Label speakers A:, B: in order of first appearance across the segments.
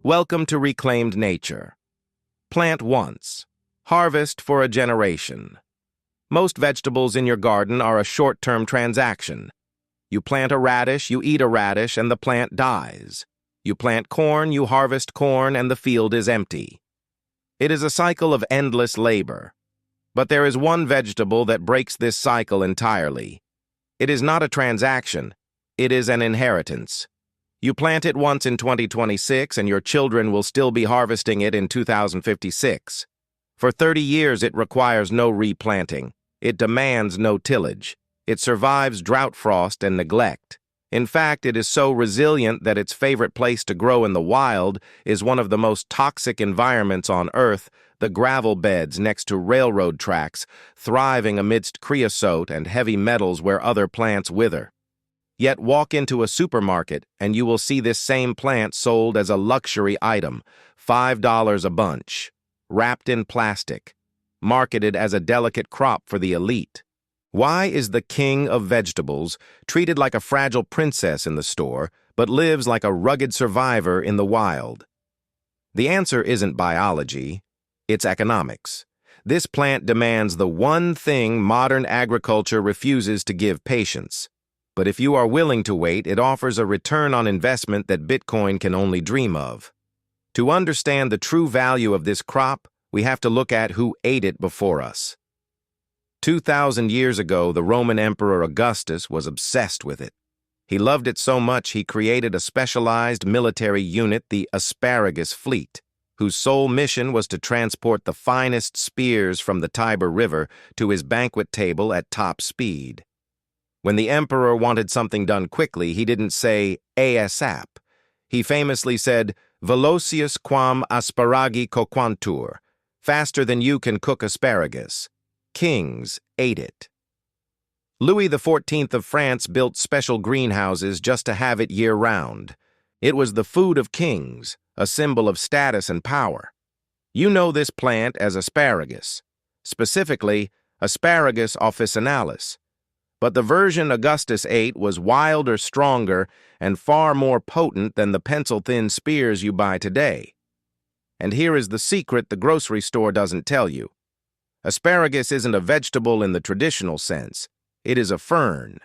A: Welcome to Reclaimed Nature. Plant once. Harvest for a generation. Most vegetables in your garden are a short-term transaction. You plant a radish, you eat a radish, and the plant dies. You plant corn, you harvest corn, and the field is empty. It is a cycle of endless labor. But there is one vegetable that breaks this cycle entirely. It is not a transaction. It is an inheritance. You plant it once in 2026, and your children will still be harvesting it in 2056. For 30 years, it requires no replanting. It demands no tillage. It survives drought, frost, and neglect. In fact, it is so resilient that its favorite place to grow in the wild is one of the most toxic environments on Earth, the gravel beds next to railroad tracks, thriving amidst creosote and heavy metals where other plants wither. Yet walk into a supermarket and you will see this same plant sold as a luxury item, $5 a bunch, wrapped in plastic, marketed as a delicate crop for the elite. Why is the king of vegetables treated like a fragile princess in the store, but lives like a rugged survivor in the wild? The answer isn't biology, it's economics. This plant demands the one thing modern agriculture refuses to give: patience. But if you are willing to wait, it offers a return on investment that Bitcoin can only dream of. To understand the true value of this crop, we have to look at who ate it before us. 2,000 years ago, the Roman Emperor Augustus was obsessed with it. He loved it so much he created a specialized military unit, the Asparagus Fleet, whose sole mission was to transport the finest spears from the Tiber River to his banquet table at top speed. When the emperor wanted something done quickly, he didn't say ASAP. He famously said, Velocius quam asparagi coquantur, faster than you can cook asparagus. Kings ate it. Louis XIV of France built special greenhouses just to have it year-round. It was the food of kings, a symbol of status and power. You know this plant as asparagus, specifically Asparagus officinalis. But the version Augustus ate was wilder, stronger, and far more potent than the pencil-thin spears you buy today. And here is the secret the grocery store doesn't tell you. Asparagus isn't a vegetable in the traditional sense. It is a fern.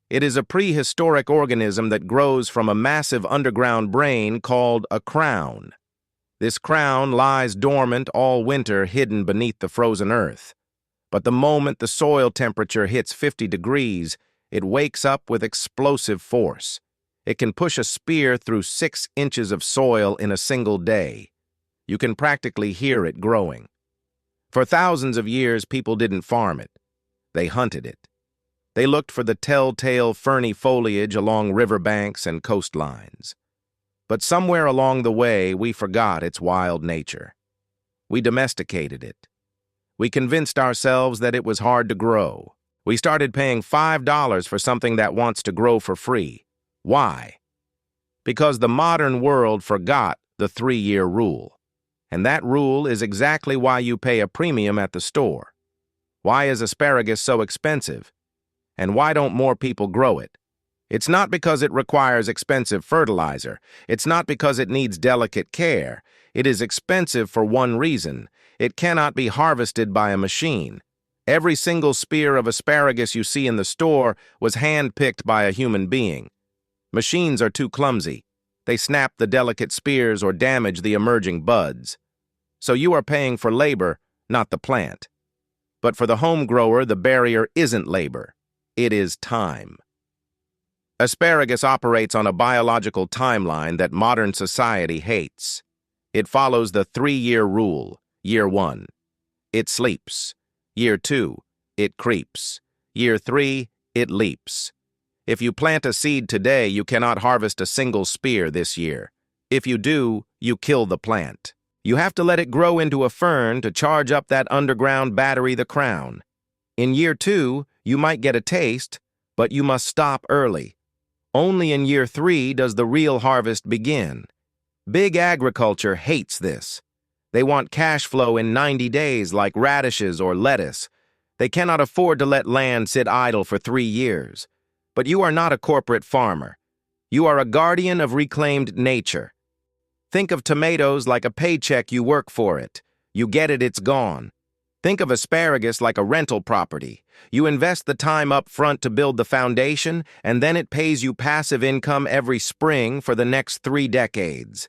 A: It is a prehistoric organism that grows from a massive underground brain called a crown. This crown lies dormant all winter, hidden beneath the frozen earth. But the moment the soil temperature hits 50 degrees, it wakes up with explosive force. It can push a spear through 6 inches of soil in a single day. You can practically hear it growing. For thousands of years, people didn't farm it. They hunted it. They looked for the telltale ferny foliage along riverbanks and coastlines. But somewhere along the way, we forgot its wild nature. We domesticated it. We convinced ourselves that it was hard to grow. We started paying $5 for something that wants to grow for free. Why? Because the modern world forgot the 3-year rule. And that rule is exactly why you pay a premium at the store. Why is asparagus so expensive? And why don't more people grow it? It's not because it requires expensive fertilizer. It's not because it needs delicate care. It is expensive for one reason. It cannot be harvested by a machine. Every single spear of asparagus you see in the store was hand-picked by a human being. Machines are too clumsy. They snap the delicate spears or damage the emerging buds. So you are paying for labor, not the plant. But for the home grower, the barrier isn't labor. It is time. Asparagus operates on a biological timeline that modern society hates. It follows the 3-year rule. Year 1, it sleeps. Year 2, it creeps. Year 3, it leaps. If you plant a seed today, you cannot harvest a single spear this year. If you do, you kill the plant. You have to let it grow into a fern to charge up that underground battery, the crown. In year 2, you might get a taste, but you must stop early. Only in year 3 does the real harvest begin. Big agriculture hates this. They want cash flow in 90 days like radishes or lettuce. They cannot afford to let land sit idle for 3 years. But you are not a corporate farmer. You are a guardian of reclaimed nature. Think of tomatoes like a paycheck. You work for it. You get it, it's gone. Think of asparagus like a rental property. You invest the time up front to build the foundation, and then it pays you passive income every spring for the next 3 decades.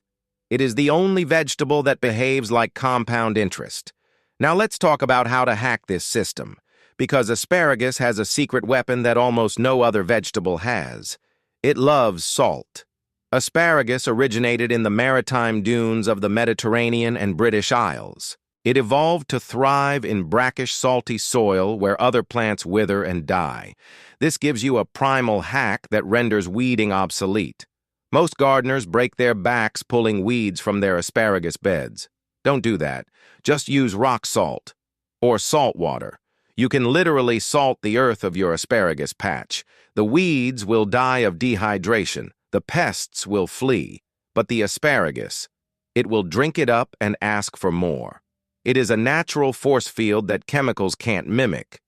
A: It is the only vegetable that behaves like compound interest. Now let's talk about how to hack this system, because asparagus has a secret weapon that almost no other vegetable has. It loves salt. Asparagus originated in the maritime dunes of the Mediterranean and British Isles. It evolved to thrive in brackish, salty soil where other plants wither and die. This gives you a primal hack that renders weeding obsolete. Most gardeners break their backs pulling weeds from their asparagus beds. Don't do that. Just use rock salt or salt water. You can literally salt the earth of your asparagus patch. The weeds will die of dehydration. The pests will flee. But the asparagus, it will drink it up and ask for more. It is a natural force field that chemicals can't mimic.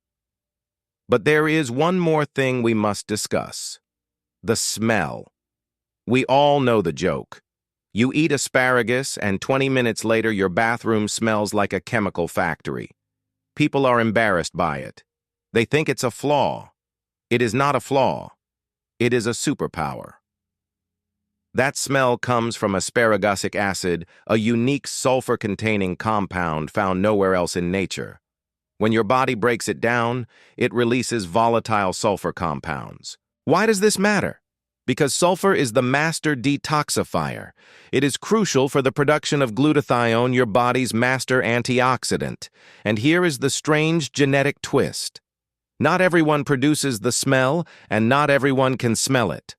A: But there is one more thing we must discuss: the smell. We all know the joke. You eat asparagus, and 20 minutes later your bathroom smells like a chemical factory. People are embarrassed by it. They think it's a flaw. It is not a flaw. It is a superpower. That smell comes from asparagusic acid, a unique sulfur-containing compound found nowhere else in nature. When your body breaks it down, it releases volatile sulfur compounds. Why does this matter? Because sulfur is the master detoxifier. It is crucial for the production of glutathione, your body's master antioxidant. And here is the strange genetic twist. Not everyone produces the smell, and not everyone can smell it.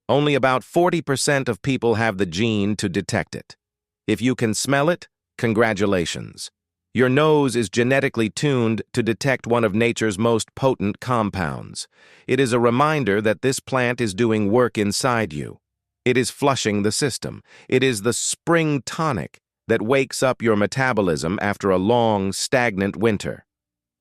A: Only about 40% of people have the gene to detect it. If you can smell it, congratulations. Your nose is genetically tuned to detect one of nature's most potent compounds. It is a reminder that this plant is doing work inside you. It is flushing the system. It is the spring tonic that wakes up your metabolism after a long, stagnant winter.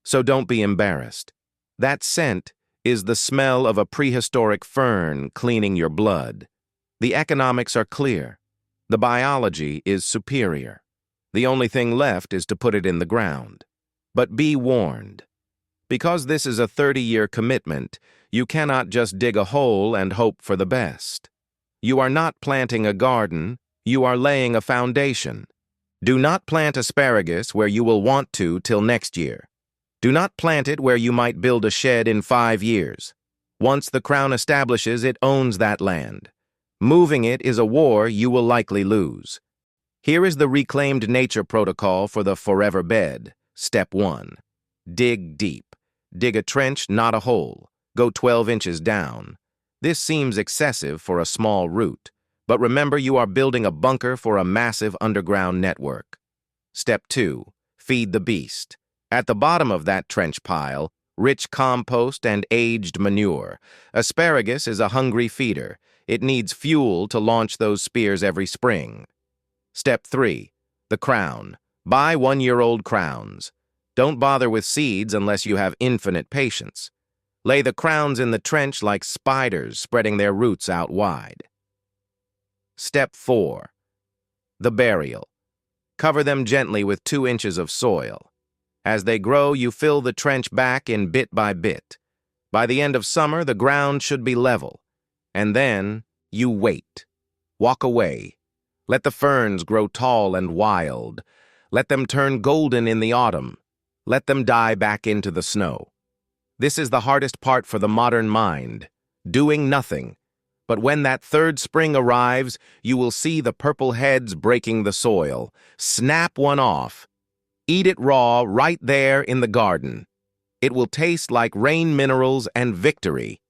A: So don't be embarrassed. That scent is the smell of a prehistoric fern cleaning your blood. The economics are clear. The biology is superior. The only thing left is to put it in the ground. But be warned. Because this is a 30-year commitment, you cannot just dig a hole and hope for the best. You are not planting a garden, you are laying a foundation. Do not plant asparagus where you will want to till next year. Do not plant it where you might build a shed in 5 years. Once the Crown establishes, it owns that land. Moving it is a war you will likely lose. Here is the reclaimed nature protocol for the forever bed. Step 1. Dig deep. Dig a trench, not a hole. Go 12 inches down. This seems excessive for a small root, but remember you are building a bunker for a massive underground network. Step 2. Feed the beast. At the bottom of that trench pile, rich compost and aged manure. Asparagus is a hungry feeder. It needs fuel to launch those spears every spring. Step 3. The crown. Buy 1-year-old crowns. Don't bother with seeds unless you have infinite patience. Lay the crowns in the trench like spiders spreading their roots out wide. Step 4. The burial. Cover them gently with 2 inches of soil. As they grow, you fill the trench back in bit by bit. By the end of summer, the ground should be level. And then, you wait. Walk away. Let the ferns grow tall and wild. Let them turn golden in the autumn. Let them die back into the snow. This is the hardest part for the modern mind, doing nothing. But when that 3rd spring arrives, you will see the purple heads breaking the soil. Snap one off. Eat it raw right there in the garden. It will taste like rain minerals and victory.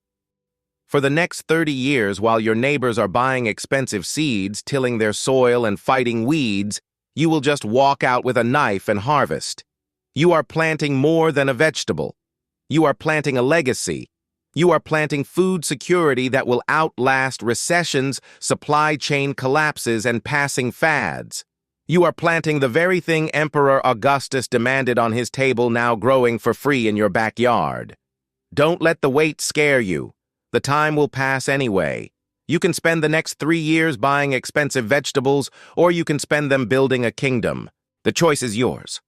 A: For the next 30 years, while your neighbors are buying expensive seeds, tilling their soil, and fighting weeds, you will just walk out with a knife and harvest. You are planting more than a vegetable. You are planting a legacy. You are planting food security that will outlast recessions, supply chain collapses, and passing fads. You are planting the very thing Emperor Augustus demanded on his table, now growing for free in your backyard. Don't let the wait scare you. The time will pass anyway. You can spend the next 3 years buying expensive vegetables, or you can spend them building a kingdom. The choice is yours.